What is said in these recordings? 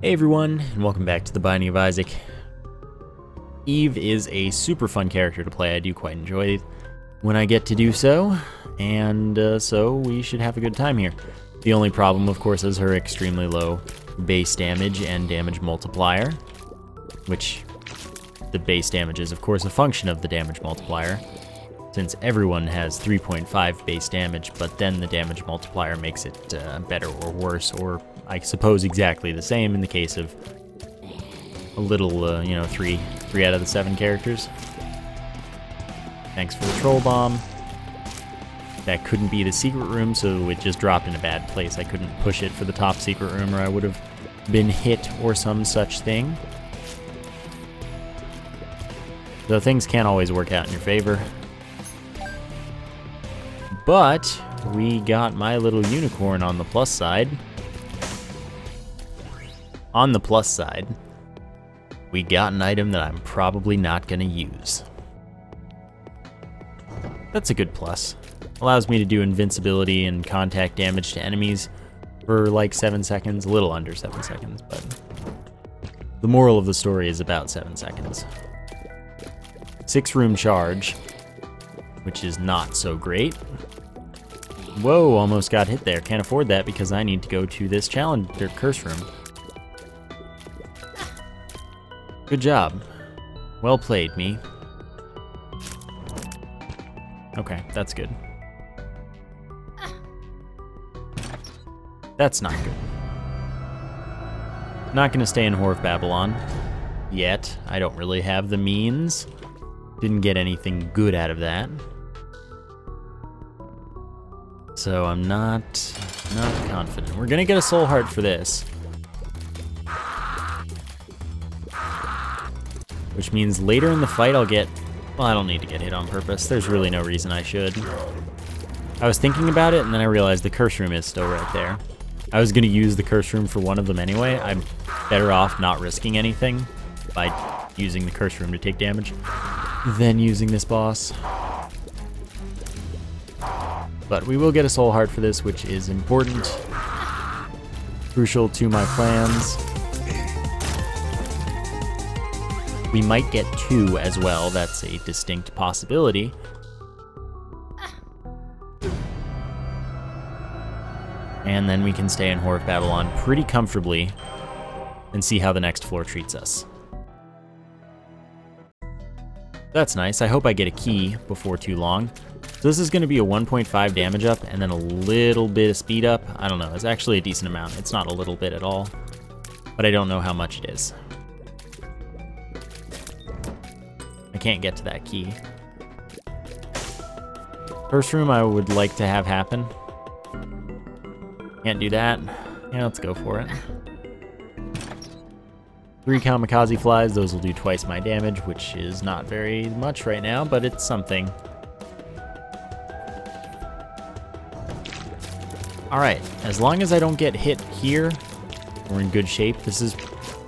Hey everyone, and welcome back to The Binding of Isaac. Eve is a super fun character to play. I do quite enjoy it when I get to do so, and so we should have a good time here. The only problem, of course, is her extremely low base damage and damage multiplier, which the base damage is, of course, a function of the damage multiplier, since everyone has 3.5 base damage, but then the damage multiplier makes it better or worse, or I suppose exactly the same in the case of a little, you know, three out of the 7 characters. Thanks for the troll bomb. That couldn't be the secret room, so it just dropped in a bad place. I couldn't push it for the top secret room, or I would have been hit or some such thing. Though things can't always work out in your favor. But we got my little unicorn on the plus side. On the plus side, we got an item that I'm probably not going to use. That's a good plus. Allows me to do invincibility and contact damage to enemies for like 7 seconds, a little under 7 seconds, but the moral of the story is about 7 seconds. 6-room charge, which is not so great. Whoa, almost got hit there. Can't afford that because I need to go to this challenge, or curse room. Good job. Well played, me. Okay, that's good. That's not good. Not gonna stay in Whore of Babylon. Yet. I don't really have the means. Didn't get anything good out of that. So I'm not confident. We're gonna get a soul heart for this. Which means later in the fight I'll get... Well, I don't need to get hit on purpose. There's really no reason I should. I was thinking about it, and then I realized the curse room is still right there. I was going to use the curse room for one of them anyway. I'm better off not risking anything by using the curse room to take damage than using this boss. But we will get a soul heart for this, which is important. Crucial to my plans. We might get 2 as well. That's a distinct possibility. And then we can stay in Whore of Babylon pretty comfortably and see how the next floor treats us. That's nice. I hope I get a key before too long. So this is going to be a 1.5 damage up and then a little bit of speed up. I don't know. It's actually a decent amount. It's not a little bit at all, but I don't know how much it is. I can't get to that key. First room I would like to have happen. Can't do that. Yeah, let's go for it. 3 kamikaze flies, those will do twice my damage, which is not very much right now, but it's something. Alright, as long as I don't get hit here, we're in good shape. This is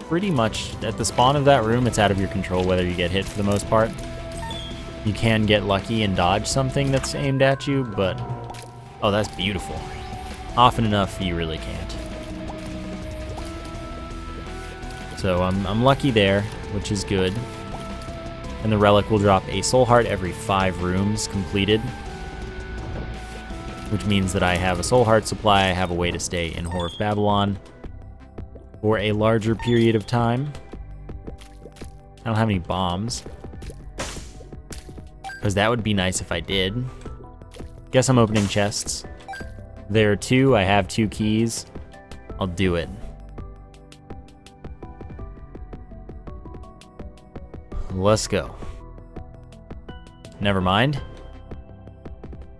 pretty much, at the spawn of that room, it's out of your control whether you get hit for the most part. You can get lucky and dodge something that's aimed at you, but... Oh, that's beautiful. Often enough, you really can't. So I'm lucky there, which is good. And the relic will drop a soul heart every 5 rooms completed. Which means that I have a soul heart supply, I have a way to stay in Whore of Babylon for a larger period of time. I don't have any bombs. Because that would be nice if I did. Guess I'm opening chests. There are 2, I have 2 keys. I'll do it. Let's go. Never mind.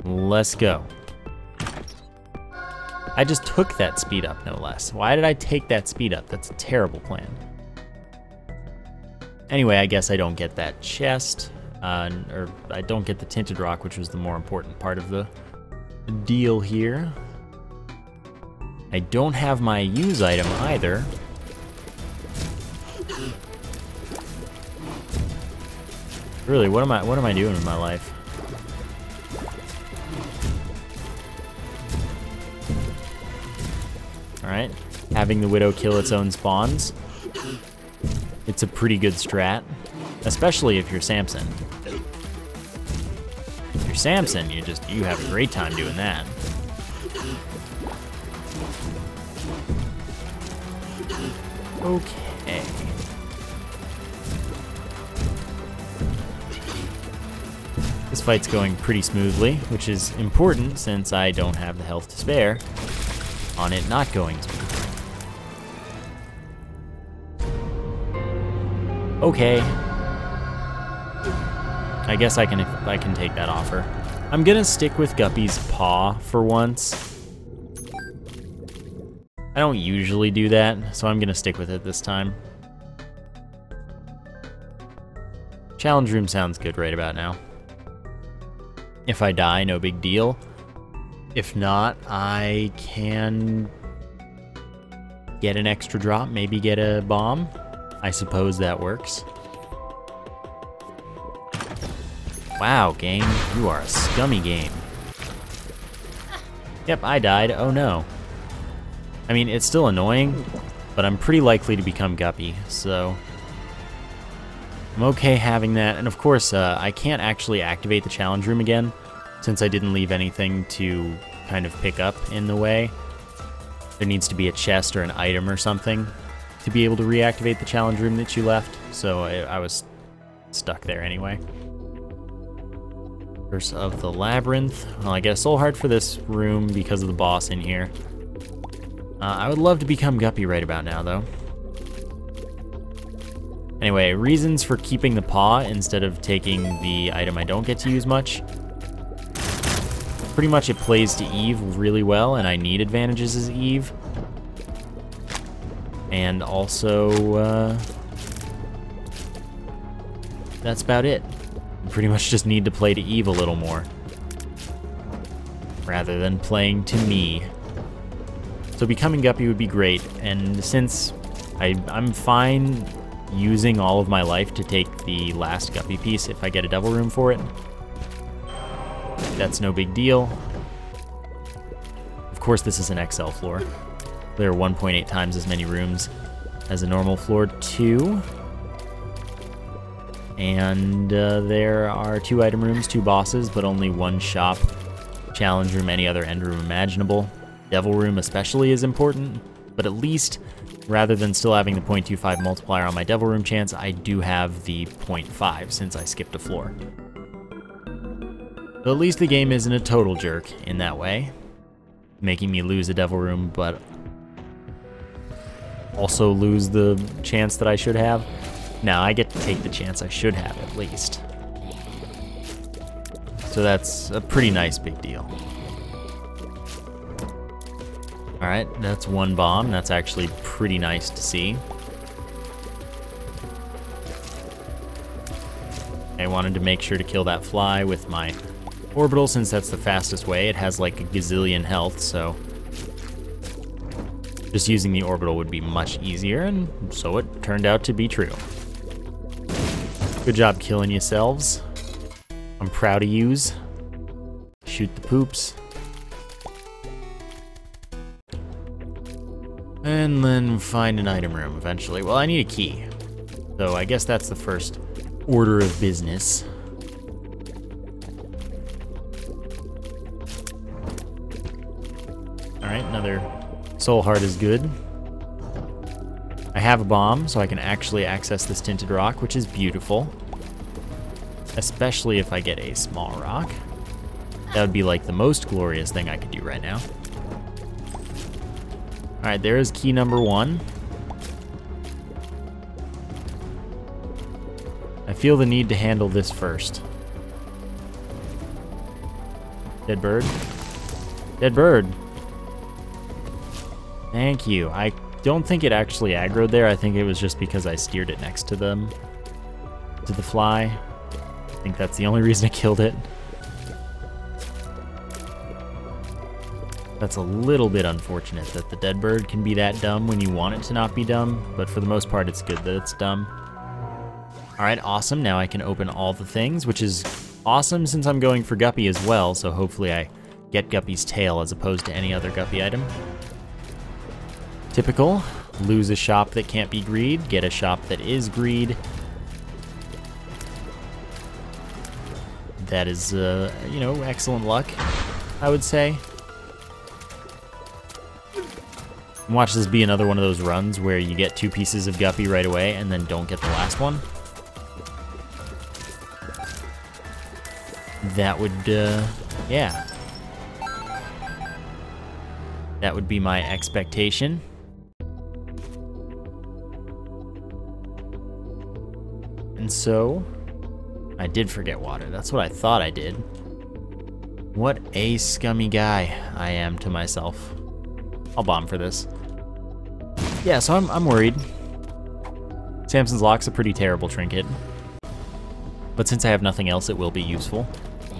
Let's go. I just took that speed up, no less. Why did I take that speed up? That's a terrible plan. Anyway, I guess I don't get that chest. Or I don't get the tinted rock, which was the more important part of the deal here. I don't have my use item either. Really, what am I doing with my life? All right. having the Widow kill its own spawns. It's a pretty good strat, especially if you're Samson. If you're Samson, you have a great time doing that. Okay. This fight's going pretty smoothly, which is important since I don't have the health to spare on it not going smoothly. Okay. I guess I can take that offer. I'm gonna stick with Guppy's paw for once. I don't usually do that, so I'm gonna stick with it this time. Challenge room sounds good right about now. If I die, no big deal. If not, I can get an extra drop, maybe get a bomb. I suppose that works. Wow, game, you are a scummy game. Yep, I died. Oh no. I mean, it's still annoying, but I'm pretty likely to become Guppy, so I'm okay having that. And of course, I can't actually activate the challenge room again since I didn't leave anything to kind of pick up in the way. There needs to be a chest or an item or something to be able to reactivate the challenge room that you left, so I was stuck there anyway. Curse of the Labyrinth. Well, I get a soul heart for this room because of the boss in here. I would love to become Guppy right about now, though. Anyway, reasons for keeping the paw instead of taking the item I don't get to use much. Pretty much it plays to Eve really well, and I need advantages as Eve. And also, that's about it. I pretty much just need to play to Eve a little more, rather than playing to me. So becoming Guppy would be great, and since I'm fine using all of my life to take the last Guppy piece if I get a devil room for it, that's no big deal. Of course, this is an XL floor. There are 1.8 times as many rooms as a normal floor, too. And there are 2 item rooms, 2 bosses, but only 1 shop, challenge room, any other end room imaginable. Devil room especially is important, but at least, rather than still having the 0.25 multiplier on my devil room chance, I do have the 0.5 since I skipped a floor. So at least the game isn't a total jerk in that way, making me lose a devil room, but also lose the chance that I should have. Now I get to take the chance I should have at least. So that's a pretty nice big deal. Alright, that's 1 bomb. That's actually pretty nice to see. I wanted to make sure to kill that fly with my orbital since that's the fastest way. It has like a gazillion health, so just using the orbital would be much easier, and so it turned out to be true. Good job killing yourselves. I'm proud of yous. Shoot the poops. And then find an item room eventually. Well, I need a key, so I guess that's the first order of business. Alright, another soul heart is good. I have a bomb, so I can actually access this tinted rock, which is beautiful. Especially if I get a small rock. That would be like the most glorious thing I could do right now. Alright, there is key number 1. I feel the need to handle this first. Dead bird? Dead bird! Thank you. I don't think it actually aggroed there. I think it was just because I steered it next to them, to the fly. I think that's the only reason I killed it. That's a little bit unfortunate that the dead bird can be that dumb when you want it to not be dumb, but for the most part it's good that it's dumb. Alright, awesome. Now I can open all the things, which is awesome since I'm going for Guppy as well, so hopefully I get Guppy's tail as opposed to any other Guppy item. Typical. Lose a shop that can't be greed, get a shop that is greed. That is, you know, excellent luck, I would say. Watch this be another one of those runs where you get 2 pieces of guppy right away and then don't get the last one. That would, yeah. That would be my expectation. And so, I did forget water. That's what I thought I did. What a scummy guy I am to myself. I'll bomb for this. Yeah, so I'm worried. Samson's Lock's a pretty terrible trinket. But since I have nothing else, it will be useful.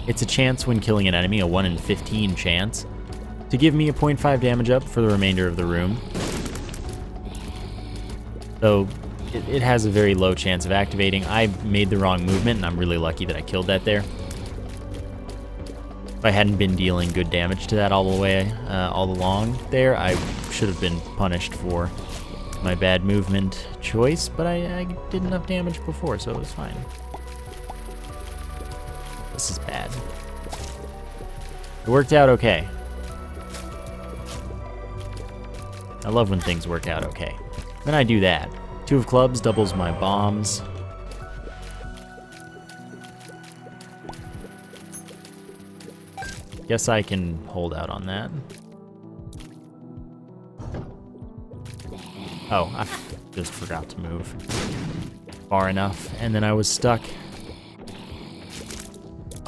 It's a chance when killing an enemy, a 1 in 15 chance, to give me a 0.5 damage up for the remainder of the room. So it has a very low chance of activating. I made the wrong movement, and I'm really lucky that I killed that there. If I hadn't been dealing good damage to that all the way, all along there, I should have been punished for my bad movement choice, but I did enough damage before, so it was fine. This is bad. It worked out okay. I love when things work out okay. Then I do that. 2 of clubs doubles my bombs. Guess I can hold out on that. Oh, I just forgot to move far enough, and then I was stuck.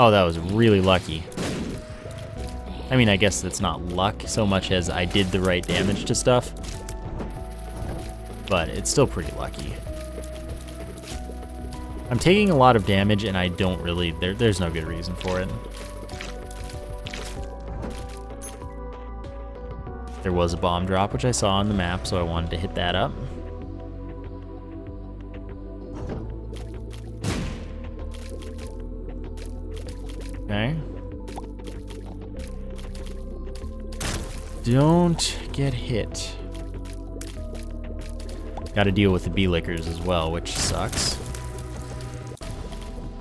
Oh, that was really lucky. I mean, I guess it's not luck so much as I did the right damage to stuff, but it's still pretty lucky. I'm taking a lot of damage, and I don't really... There's no good reason for it. There was a bomb drop, which I saw on the map, so I wanted to hit that up. Okay. Don't get hit. Gotta deal with the bee-lickers as well, which sucks.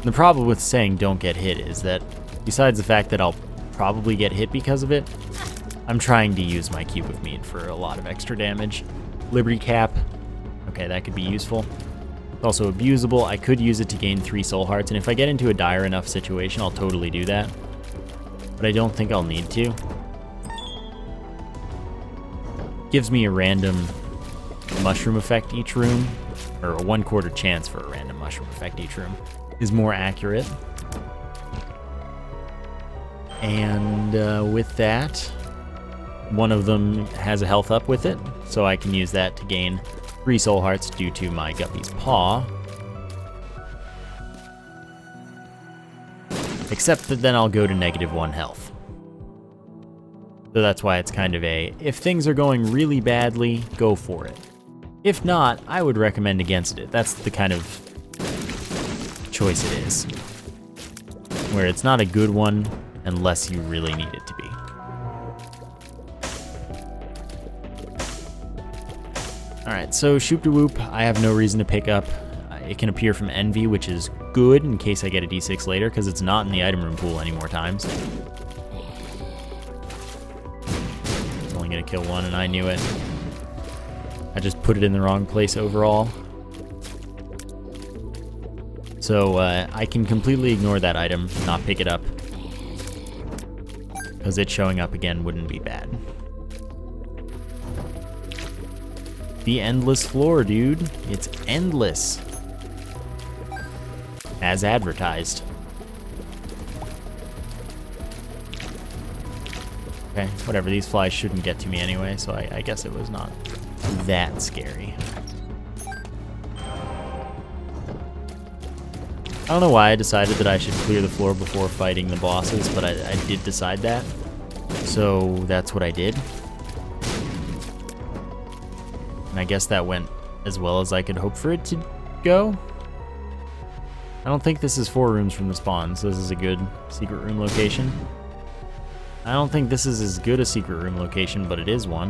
The problem with saying don't get hit is that, besides the fact that I'll probably get hit because of it, I'm trying to use my cube of meat for a lot of extra damage. Liberty cap. Okay, that could be useful. It's also abusable. I could use it to gain 3 soul hearts, and if I get into a dire enough situation, I'll totally do that. But I don't think I'll need to. Gives me a random mushroom effect each room, or a 1/4 chance for a random mushroom effect each room, is more accurate. And with that, one of them has a health up with it, so I can use that to gain 3 soul hearts due to my Guppy's Paw. Except that then I'll go to -1 health. So that's why it's kind of a, if things are going really badly, go for it. If not, I would recommend against it. That's the kind of choice it is, where it's not a good one unless you really need it to be. Alright, so Shoop de Whoop, I have no reason to pick up. It can appear from Envy, which is good in case I get a D6 later, because it's not in the item room pool any more times. It's only going to kill 1, and I knew it. I just put it in the wrong place overall. So I can completely ignore that item, not pick it up, because it showing up again wouldn't be bad. The endless floor, dude. It's endless. As advertised. Okay, whatever. These flies shouldn't get to me anyway, so I guess it was not that scary. I don't know why I decided that I should clear the floor before fighting the bosses, but I did decide that. So that's what I did. And I guess that went as well as I could hope for it to go. I don't think this is 4 rooms from the spawn, so this is a good secret room location. I don't think this is as good a secret room location, but it is one.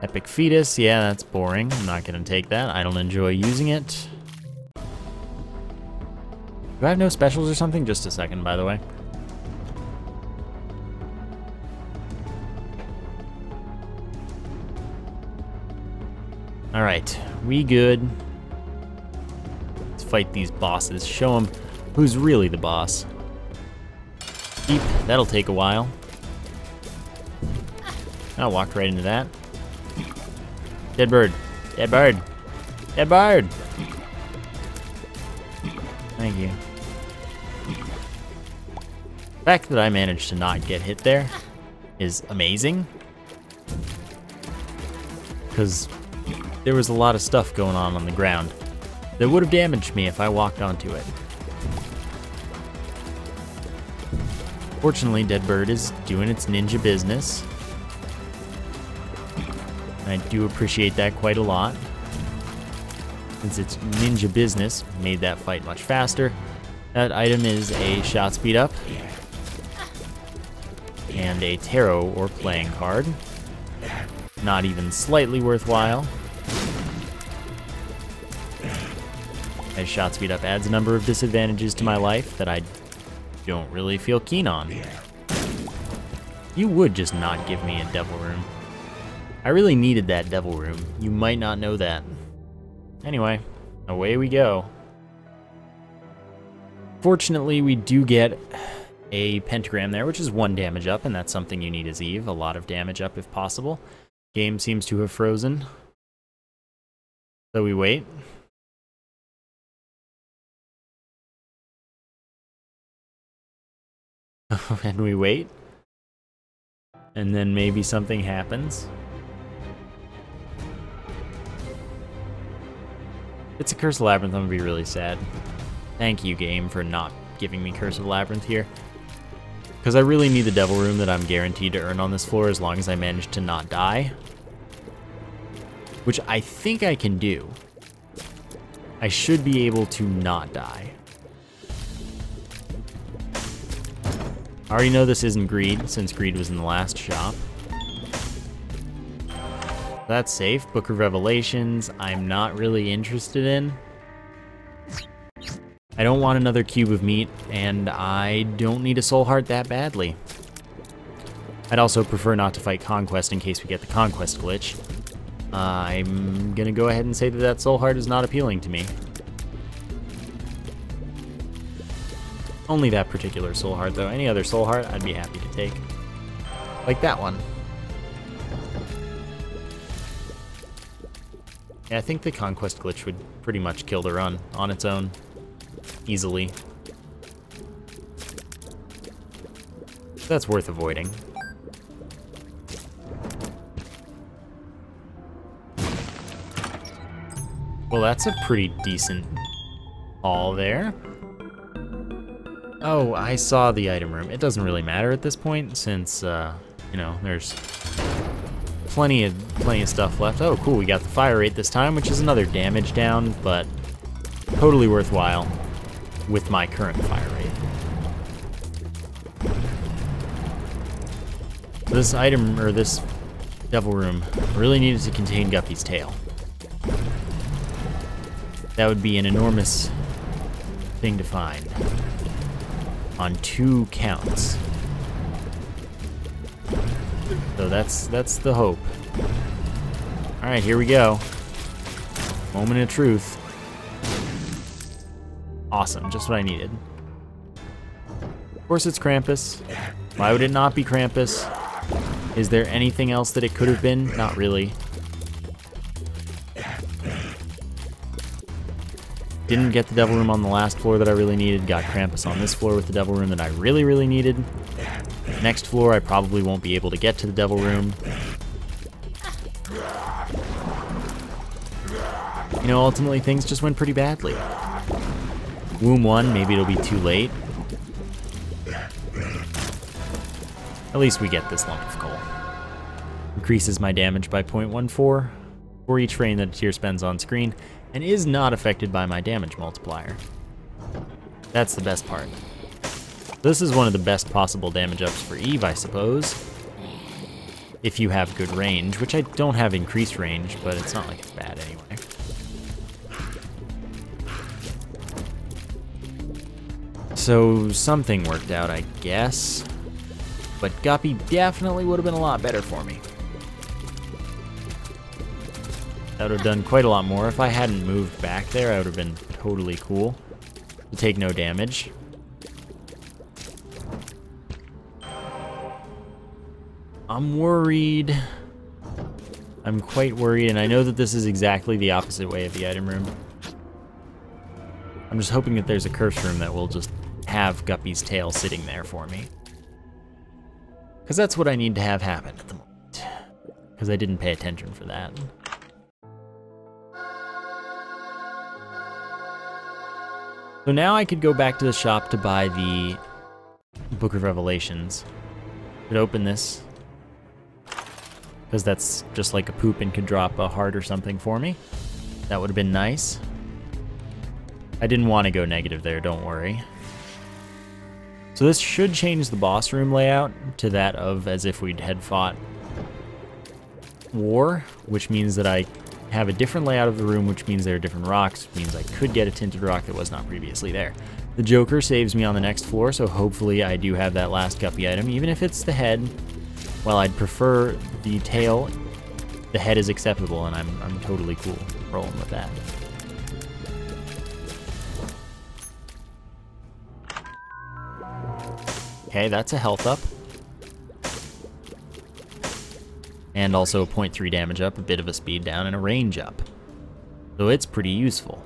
Epic Fetus, yeah, that's boring. I'm not gonna take that. I don't enjoy using it. Do I have no specials or something? Just a second, by the way. Alright, we good. Let's fight these bosses. Show them who's really the boss. Deep, that'll take a while. I walked right into that. Dead bird. Dead bird. Dead bird. Thank you. The fact that I managed to not get hit there is amazing. Because there was a lot of stuff going on the ground that would have damaged me if I walked onto it. Fortunately, Dead Bird is doing its ninja business. I do appreciate that quite a lot, since its ninja business made that fight much faster. That item is a shot speed up and a tarot or playing card. Not even slightly worthwhile, as shot speed up adds a number of disadvantages to my life that I don't really feel keen on. You would just not give me a devil room. I really needed that devil room. You might not know that. Anyway, away we go. Fortunately, we do get a pentagram there, which is 1 damage up, and that's something you need as Eve. A lot of damage up if possible. Game seems to have frozen. So we wait. And we wait. And then maybe something happens. It's a Curse of Labyrinth, I'm gonna be really sad. Thank you, game, for not giving me Curse of Labyrinth here. Because I really need the devil room that I'm guaranteed to earn on this floor as long as I manage to not die. Which I think I can do. I should be able to not die. I already know this isn't Greed, since Greed was in the last shop. That's safe. Book of Revelations, I'm not really interested in. I don't want another cube of meat, and I don't need a soul heart that badly. I'd also prefer not to fight Conquest in case we get the Conquest glitch. I'm gonna go ahead and say that that soul heart is not appealing to me. Only that particular soul heart, though. Any other soul heart, I'd be happy to take. Like that one. Yeah, I think the Conquest glitch would pretty much kill the run on its own. Easily. That's worth avoiding. Well, that's a pretty decent haul there. Oh, I saw the item room. It doesn't really matter at this point since, you know, there's plenty of stuff left. Oh, cool, we got the fire rate this time, which is another damage down, but totally worthwhile with my current fire rate. This item, or this devil room, really needed to contain Guppy's tail. That would be an enormous thing to find. On 2 counts. So that's the hope. Alright, here we go. Moment of truth. Awesome, just what I needed. Of course it's Krampus. Why would it not be Krampus? Is there anything else that it could have been? Not really. Didn't get the devil room on the last floor that I really needed. Got Krampus on this floor with the devil room that I really, really needed. Next floor, I probably won't be able to get to the devil room. You know, ultimately things just went pretty badly. Womb 1, maybe it'll be too late. At least we get this lump of coal. Increases my damage by 0.14 for each frame that a tier spends on screen, and is not affected by my damage multiplier. That's the best part. This is one of the best possible damage ups for Eve, I suppose. if you have good range, which I don't have increased range, but it's not like it's bad anyway. So something worked out, I guess. But Guppy definitely would have been a lot better for me. That would have done quite a lot more. If I hadn't moved back there, I would have been totally cool to take no damage. I'm worried. I'm quite worried, and I know that this is exactly the opposite way of the item room. I'm just hoping that there's a curse room that will just have Guppy's tail sitting there for me. Because that's what I need to have happen at the moment. Because I didn't pay attention for that. So now I could go back to the shop to buy the Book of Revelations. Could open this. Because that's just like a poop and could drop a heart or something for me. That would have been nice. I didn't want to go negative there, don't worry. So this should change the boss room layout to that of as if we had fought war, which means that I have a different layout of the room, which means there are different rocks, which means I could get a tinted rock that was not previously there. The Joker saves me on the next floor, so hopefully I do have that last Guppy item, even if it's the head. While I'd prefer the tail, the head is acceptable, and I'm totally cool rolling with that. Okay, that's a health up. And also a 0.3 damage up, a bit of a speed down, and a range up. So it's pretty useful.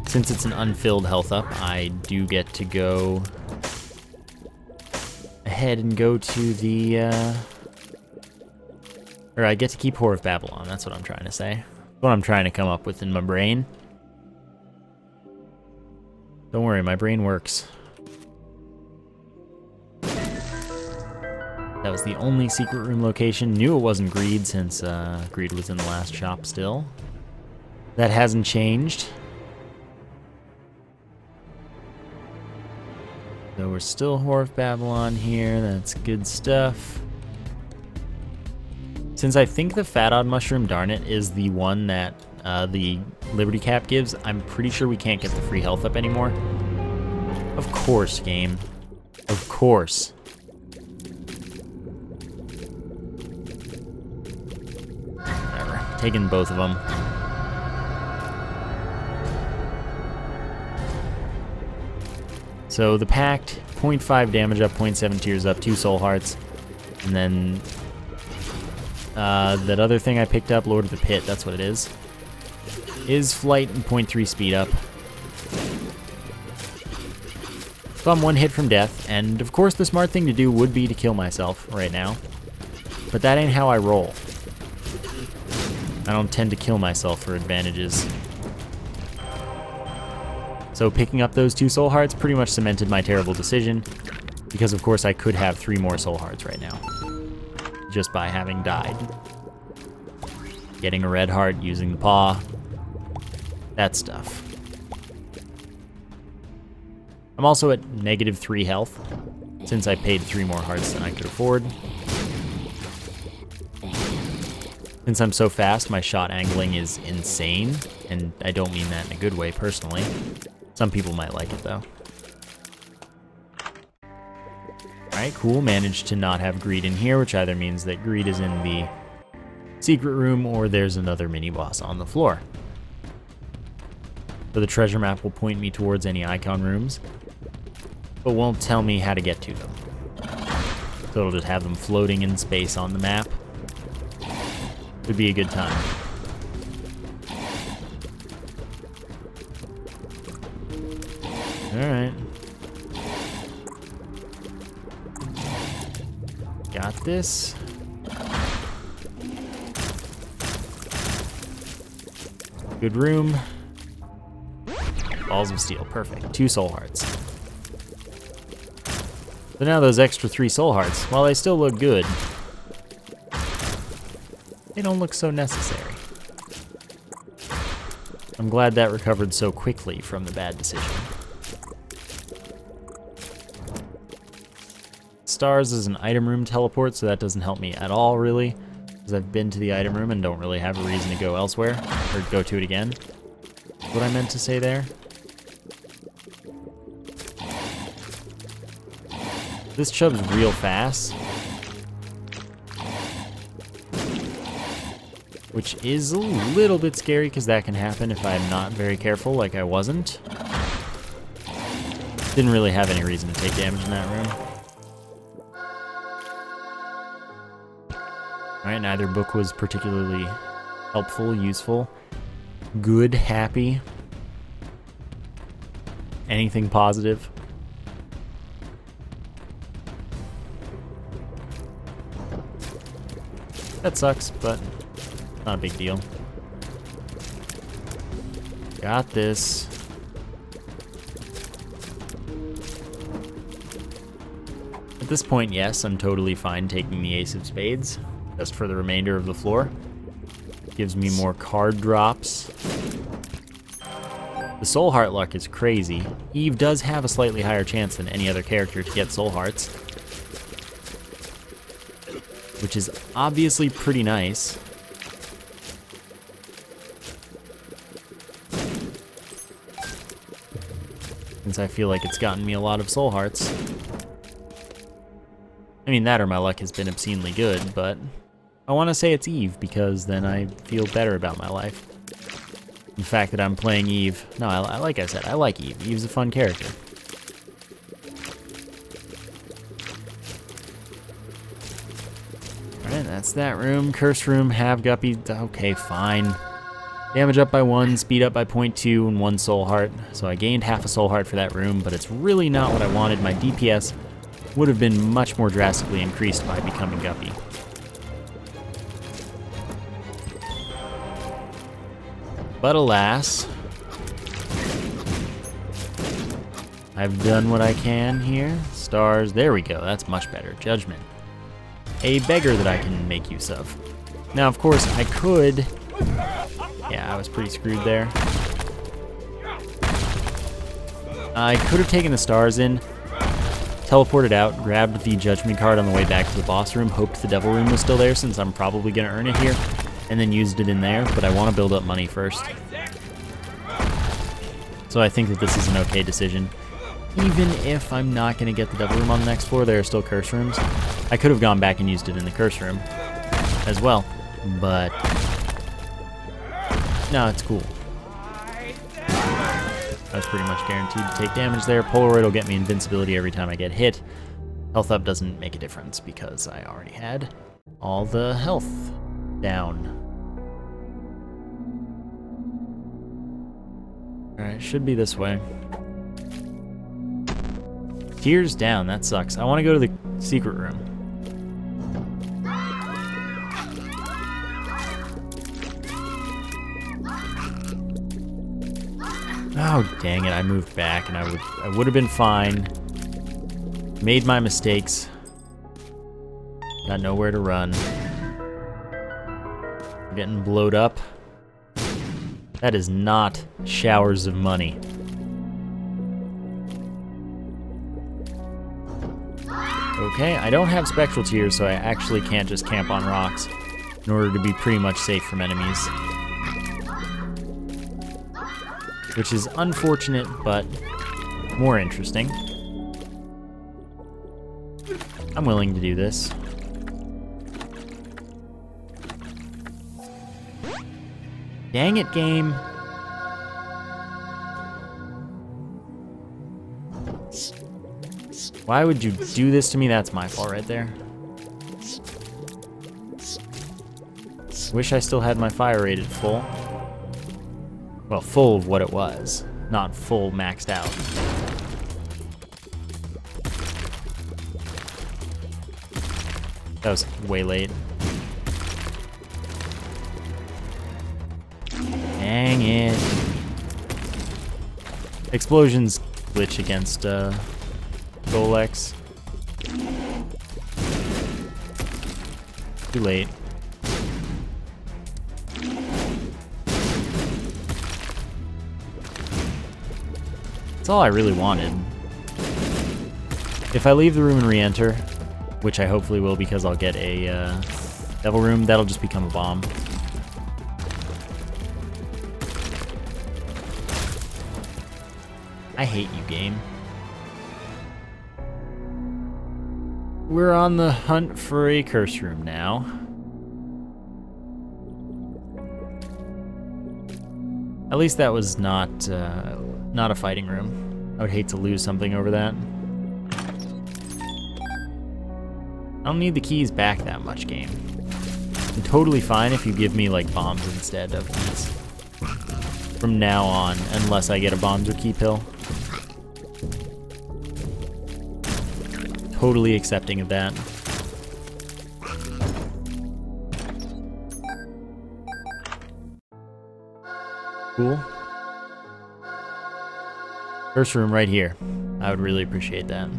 Since it's an unfilled health up, I do get to go ahead and go to the, or I get to keep Whore of Babylon, that's what I'm trying to say. What I'm trying to come up with in my brain. Don't worry, my brain works. That was the only secret room location. Knew it wasn't Greed since Greed was in the last shop still. That hasn't changed. So we're still Whore of Babylon here. That's good stuff. Since I think the Fat Odd Mushroom, darn it, is the one that the Liberty Cap gives, I'm pretty sure we can't get the free health up anymore. Of course, game. Of course. Whatever. Taking both of them. So the Pact, 0.5 damage up, 0.7 tears up, 2 soul hearts. And then that other thing I picked up, Lord of the Pit, that's what it is flight and 0.3 speed up. So I'm one hit from death, and of course the smart thing to do would be to kill myself right now. But that ain't how I roll. I don't tend to kill myself for advantages. So picking up those 2 soul hearts pretty much cemented my terrible decision, because of course I could have 3 more soul hearts right now, just by having died. Getting a red heart, using the paw, that stuff. I'm also at -3 health, since I paid 3 more hearts than I could afford. Since I'm so fast, my shot angling is insane, and I don't mean that in a good way personally. Some people might like it though. Alright, cool, managed to not have Greed in here, which either means that Greed is in the secret room or there's another mini-boss on the floor. So the treasure map will point me towards any icon rooms, but won't tell me how to get to them. So it'll just have them floating in space on the map. Would be a good time. Alright. Got this. Good room. Balls of Steel, perfect. 2 soul hearts. So now those extra 3 soul hearts, while they still look good, they don't look so necessary. I'm glad that recovered so quickly from the bad decision. stars is an item room teleport, so that doesn't help me at all, really. Because I've been to the item room and don't really have a reason to go elsewhere, or go to it again. What I meant to say there. This chub's real fast. Which is a little bit scary, because that can happen if I'm not very careful, like I wasn't. Didn't really have any reason to take damage in that room. Alright, neither book was particularly helpful, useful, good, happy, anything positive. That sucks, but not a big deal. Got this. At this point, yes, I'm totally fine taking the Ace of Spades, just for the remainder of the floor. Gives me more card drops. The Soul Heart luck is crazy. Eve does have a slightly higher chance than any other character to get Soul Hearts, which is obviously pretty nice. Since I feel like it's gotten me a lot of Soul Hearts. I mean, that or my luck has been obscenely good, but I want to say it's Eve because then I feel better about my life. The fact that I'm playing Eve, no, like I said, I like Eve. Eve's a fun character. Alright, that's that room. Curse room, have Guppy. Okay, fine. Damage up by 1, speed up by 0.2, and 1 Soul Heart. So I gained half a Soul Heart for that room, but it's really not what I wanted. My DPS would have been much more drastically increased by becoming Guppy. But alas, I've done what I can here. Stars, there we go, that's much better. Judgment. A beggar that I can make use of. Now, of course, I could... Yeah, I was pretty screwed there. I could have taken the stars in, teleported out, grabbed the judgment card on the way back to the boss room, hoped the devil room was still there since I'm probably going to earn it here, and then used it in there, but I want to build up money first. So I think that this is an okay decision. Even if I'm not going to get the devil room on the next floor, there are still curse rooms. I could have gone back and used it in the curse room as well, but no, it's cool. I was pretty much guaranteed to take damage there. Polaroid will get me invincibility every time I get hit. Health up doesn't make a difference because I already had all the health down. Alright, should be this way. Tears down, that sucks. I want to go to the secret room. Oh, dang it, I moved back and I would have been fine. Made my mistakes. Got nowhere to run. We're getting blowed up. That is not showers of money. Okay, I don't have spectral tears, so I actually can't just camp on rocks in order to be pretty much safe from enemies. Which is unfortunate, but more interesting. I'm willing to do this. Dang it, game. Why would you do this to me? That's my fault right there. Wish I still had my fire rated full. Well, full of what it was, not full maxed out. That was way late. Dang it. Explosions glitch against Golex. Too late. That's all I really wanted. If I leave the room and re-enter, which I hopefully will because I'll get a devil room. That'll just become a bomb. I hate you, game. We're on the hunt for a curse room now. At least that was not a fighting room. I would hate to lose something over that. I don't need the keys back that much, game. I'm totally fine if you give me like bombs instead of keys. From now on, unless I get a bombs or key pill. Totally accepting of that. Cool. First room right here. I would really appreciate that.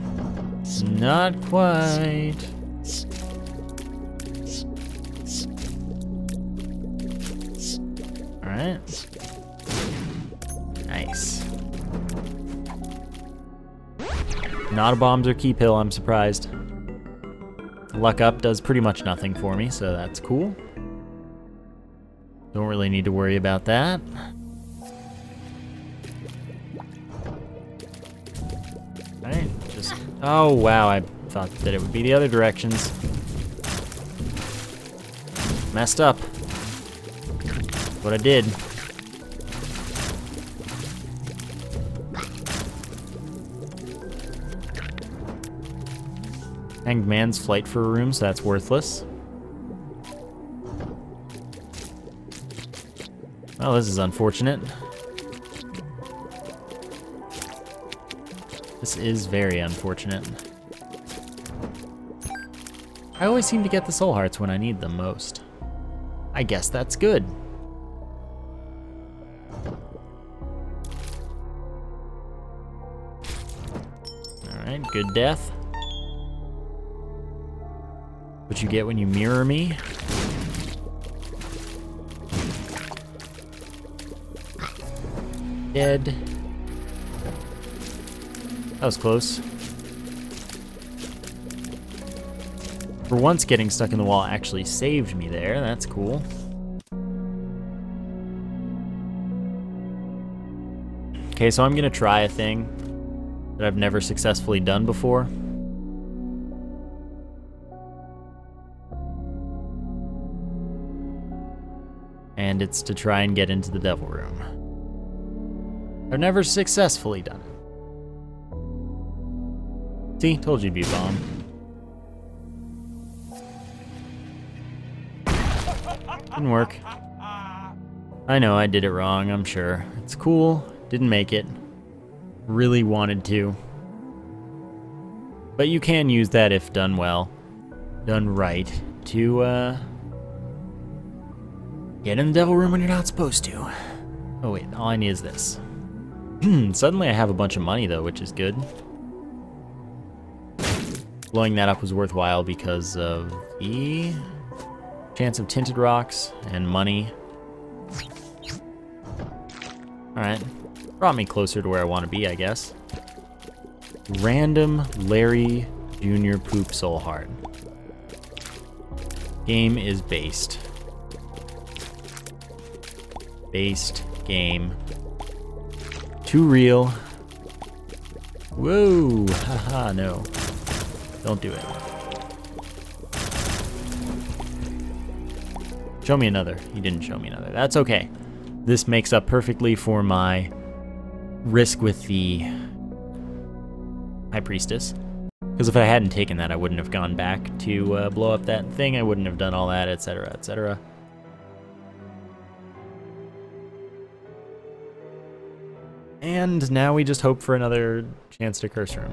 Not quite. Alright. Nice. Not a bombs or key pill, I'm surprised. Luck up does pretty much nothing for me, so that's cool. Don't really need to worry about that. Alright, just... Oh, wow, I thought that it would be the other directions. Messed up. What I did. Hanged man's flight for a room, so that's worthless. Well, this is unfortunate. This is very unfortunate. I always seem to get the soul hearts when I need them most. I guess that's good. Alright, good death. What you get when you mirror me. Dead. That was close. For once, getting stuck in the wall actually saved me there. That's cool. Okay, so I'm gonna try a thing that I've never successfully done before. And it's to try and get into the devil room. I've never successfully done it. See, told you it'd be a bomb. Didn't work. I know I did it wrong, I'm sure. It's cool, didn't make it. Really wanted to. But you can use that if done well, done right, to get in the devil room when you're not supposed to. Oh wait, all I need is this. Suddenly I have a bunch of money though, which is good. Blowing that up was worthwhile because of the chance of tinted rocks and money. Alright, brought me closer to where I want to be, I guess. Random Larry Jr. Poop Soul Heart. Game is based. Based game. Too real. Whoa, haha, no. Don't do it. Show me another. He didn't show me another. That's okay. This makes up perfectly for my risk with the High Priestess. Because if I hadn't taken that, I wouldn't have gone back to blow up that thing. I wouldn't have done all that, etc., etc. And now we just hope for another chance to curse room.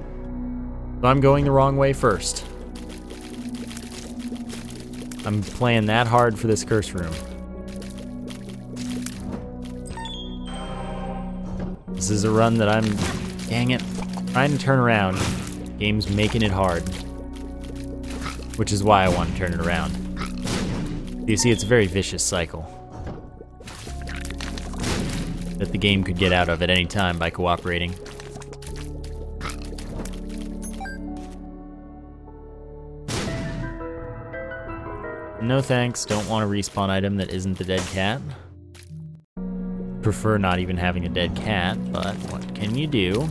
So I'm going the wrong way first. I'm playing that hard for this curse room. This is a run that I'm, dang it, trying to turn around. Game's making it hard. Which is why I want to turn it around. You see, it's a very vicious cycle that the game could get out of at any time by cooperating. No thanks, don't want a respawn item that isn't the dead cat. Prefer not even having a dead cat, but what can you do?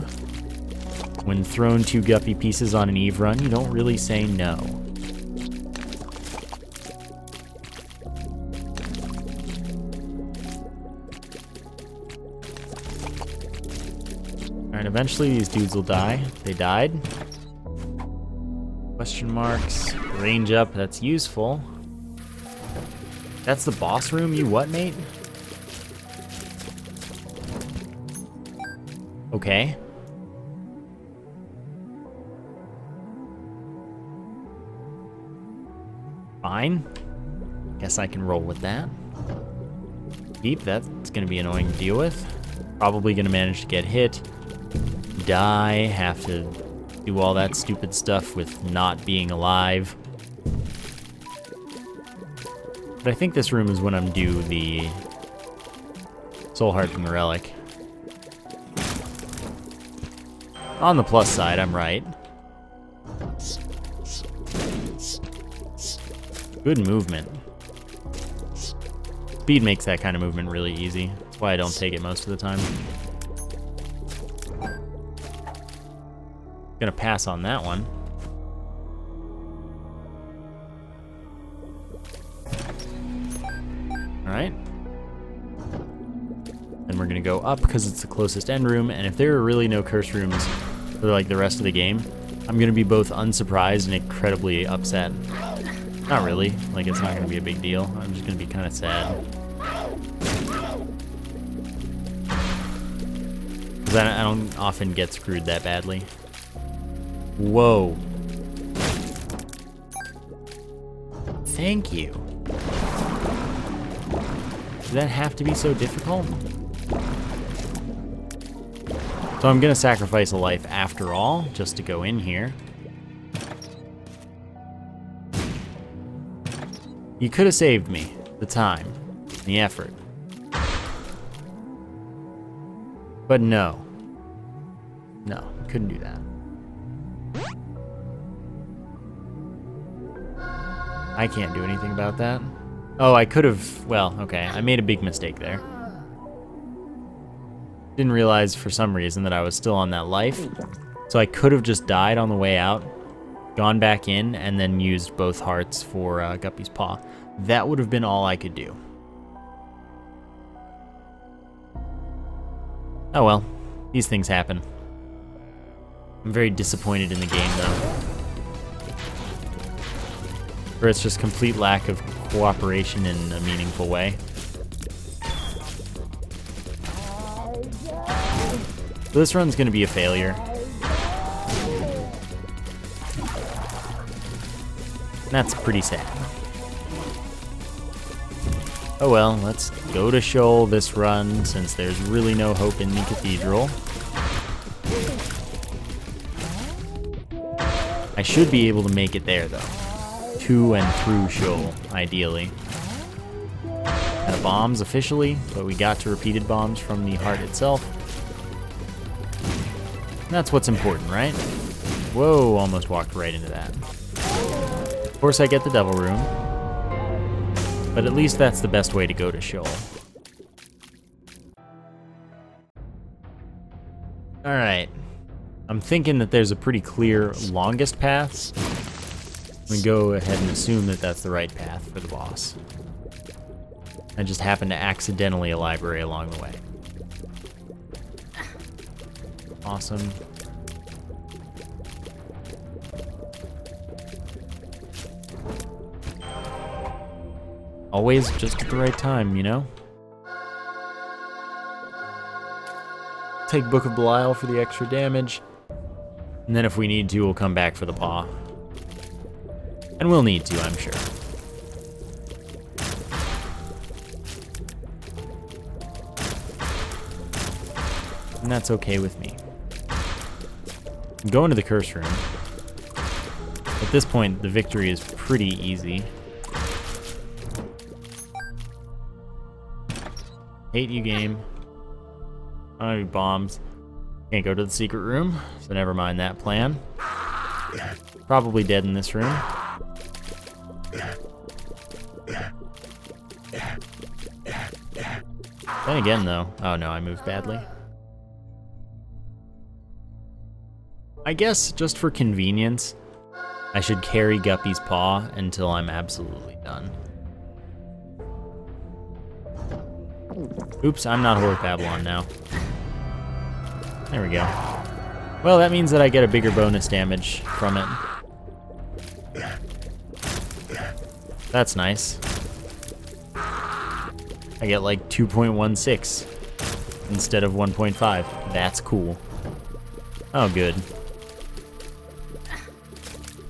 When thrown 2 guppy pieces on an Eve run, you don't really say no. Alright, eventually these dudes will die. They died. Question marks. Range up, that's useful. That's the boss room, you what, mate? Okay. Fine. Guess I can roll with that. Beep, that's gonna be annoying to deal with. Probably gonna manage to get hit. Die, have to do all that stupid stuff with not being alive. But I think this room is when I'm due the Soul Heart from the Relic. On the plus side, I'm right. Good movement. Speed makes that kind of movement really easy. That's why I don't take it most of the time. Gonna pass on that one. Alright. Then we're gonna go up because it's the closest end room, and if there are really no curse rooms for like the rest of the game, I'm gonna be both unsurprised and incredibly upset. Not really, like it's not gonna be a big deal. I'm just gonna be kind of sad. Because I don't often get screwed that badly. Whoa. Thank you. Does that have to be so difficult? So I'm gonna sacrifice a life after all, just to go in here. You could have saved me the time, the effort. But no. No, couldn't do that. I can't do anything about that. Oh, I could have, well, okay, I made a big mistake there. Didn't realize for some reason that I was still on that life. So I could have just died on the way out, gone back in, and then used both hearts for Guppy's Paw. That would have been all I could do. Oh well, these things happen. I'm very disappointed in the game though. For its just complete lack of cooperation in a meaningful way. So this run's gonna be a failure. And that's pretty sad. Oh well, let's go to Shoal this run since there's really no hope in the Cathedral. I should be able to make it there though. To and through Shoal, ideally. Out of bombs officially, but we got to repeated bombs from the heart itself. And that's what's important, right? Whoa, almost walked right into that. Of course I get the Devil Room, but at least that's the best way to go to Shoal. Alright, I'm thinking that there's a pretty clear longest path. We go ahead and assume that that's the right path for the boss. I just happened to accidentally a library along the way. Awesome. Always just at the right time, you know? Take Book of Belial for the extra damage. And then if we need to, we'll come back for the paw. And we'll need to, I'm sure. And that's okay with me. I'm going to the curse room. At this point, the victory is pretty easy. Hate you, game. I don't have any bombs. Can't go to the secret room, so never mind that plan. Probably dead in this room. Then again, though... Oh, no, I moved badly. I guess, just for convenience, I should carry Guppy's paw until I'm absolutely done. Oops, I'm not Horror Babylon now. There we go. Well, that means that I get a bigger bonus damage from it. That's nice. I get like 2.16 instead of 1.5. That's cool. Oh, good.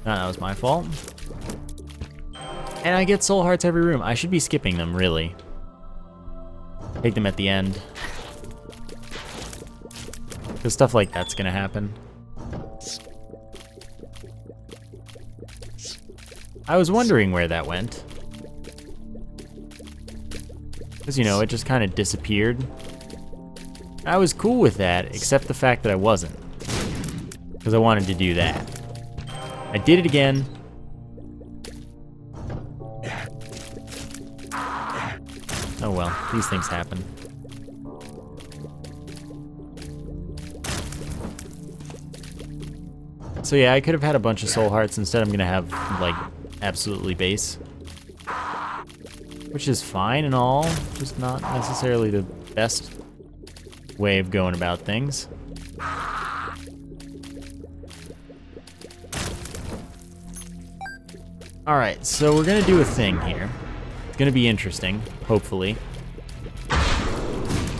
That was my fault. And I get soul hearts every room. I should be skipping them, really. Take them at the end. Because stuff like that's gonna happen. I was wondering where that went. Because, you know, it just kind of disappeared. I was cool with that, except the fact that I wasn't. Because I wanted to do that. I did it again. Oh well, these things happen. So yeah, I could have had a bunch of soul hearts. Instead, I'm gonna have, like, absolutely base. Which is fine and all, just not necessarily the best way of going about things. Alright, so we're gonna do a thing here. It's gonna be interesting, hopefully.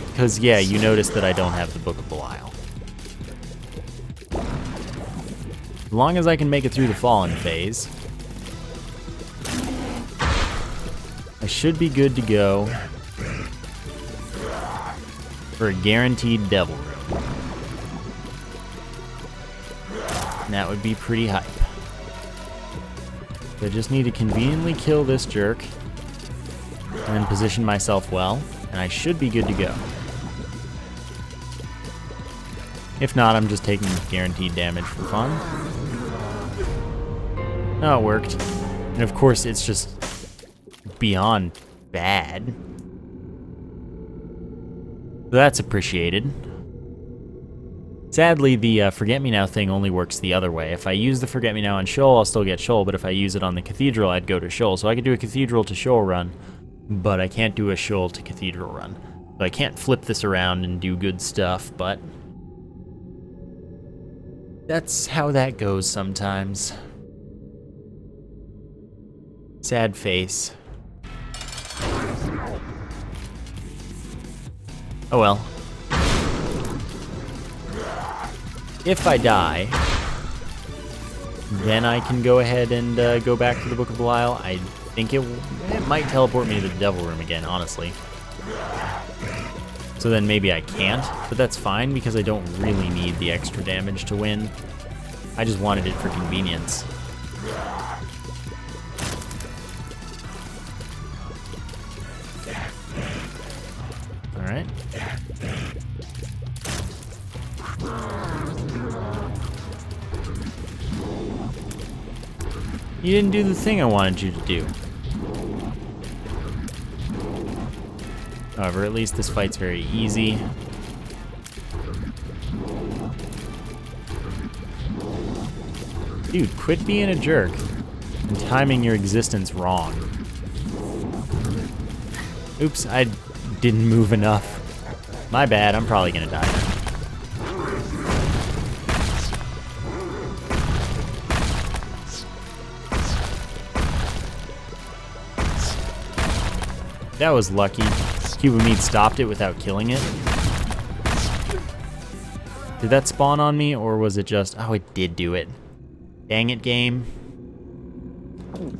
Because, yeah, you notice that I don't have the Book of Belial. As long as I can make it through the Fallen phase, I should be good to go for a guaranteed Devil Room. And that would be pretty hype. I just need to conveniently kill this jerk and then position myself well, and I should be good to go. If not, I'm just taking guaranteed damage for fun. Oh, it worked. And of course, it's just beyond bad. That's appreciated. Sadly, the Forget-Me-Now thing only works the other way. If I use the Forget-Me-Now on Shoal, I'll still get Shoal, but if I use it on the Cathedral, I'd go to Shoal. So I could do a Cathedral to Shoal run, but I can't do a Shoal to Cathedral run. So I can't flip this around and do good stuff, but that's how that goes sometimes. Sad face. Oh well. If I die, then I can go ahead and go back to the Book of Belial. I think it might teleport me to the Devil Room again, honestly. So then maybe I can't, but that's fine because I don't really need the extra damage to win. I just wanted it for convenience. Alright. You didn't do the thing I wanted you to do. However, at least this fight's very easy. Dude, quit being a jerk and timing your existence wrong. Oops, I didn't move enough. My bad, I'm probably gonna die now. That was lucky. Cuban Meat stopped it without killing it. Did that spawn on me, or was it just... Oh, it did do it. Dang it, game.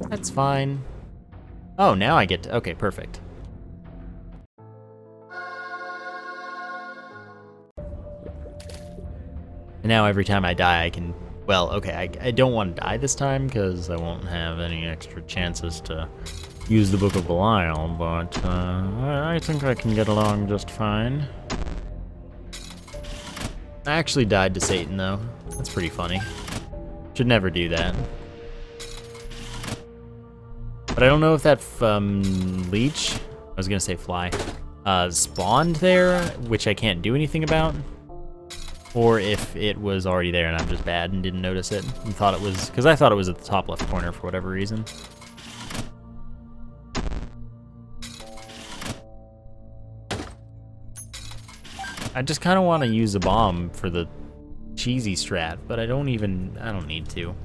That's fine. Oh, now I get to... Okay, perfect. And now every time I die, I can... Well, okay, I don't want to die this time, because I won't have any extra chances to use the Book of Belial, but I think I can get along just fine. I actually died to Satan, though. That's pretty funny. Should never do that. But I don't know if that leech... I was gonna say fly. spawned there, which I can't do anything about, or if it was already there and I'm just bad and didn't notice it and thought it was, because I thought it was at the top left corner for whatever reason. I just kind of want to use a bomb for the cheesy strat, but I don't need to.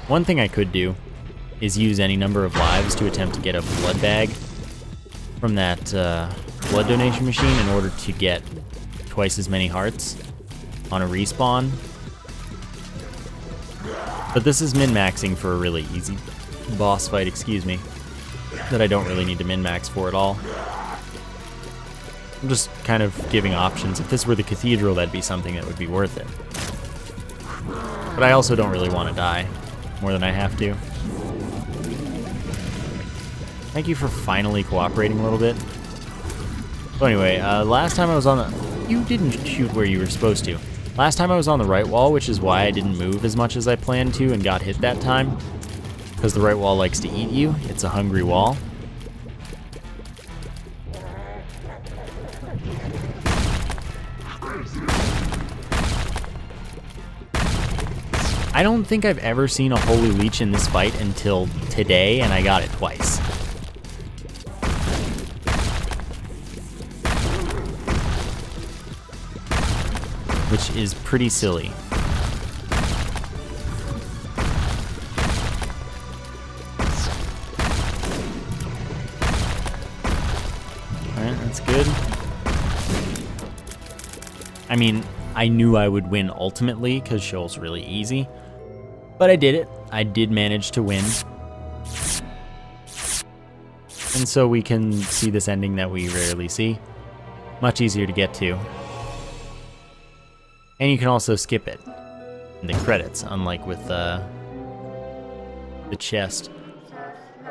One thing I could do is use any number of lives to attempt to get a blood bag from that blood donation machine in order to get twice as many hearts on a respawn. But this is min-maxing for a really easy boss fight, excuse me, that I don't really need to min-max for at all. I'm just kind of giving options. If this were the cathedral, that'd be something that would be worth it. But I also don't really want to die more than I have to. Thank you for finally cooperating a little bit. So anyway, last time I was on the... You didn't shoot where you were supposed to. Last time I was on the right wall, which is why I didn't move as much as I planned to and got hit that time. Because the right wall likes to eat you. It's a hungry wall. I don't think I've ever seen a Holy Leech in this fight until today, and I got it twice. Which is pretty silly. Alright, that's good. I mean, I knew I would win ultimately, because Shoal's really easy. But I did it. I did manage to win. And so we can see this ending that we rarely see. Much easier to get to. And you can also skip it in the credits, unlike with the chest.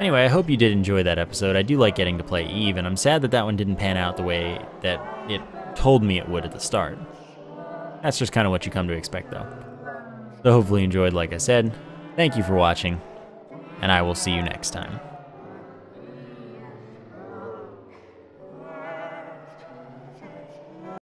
Anyway, I hope you did enjoy that episode. I do like getting to play Eve, and I'm sad that that one didn't pan out the way that it told me it would at the start. That's just kind of what you come to expect, though. So hopefully you enjoyed, like I said. Thank you for watching, and I will see you next time.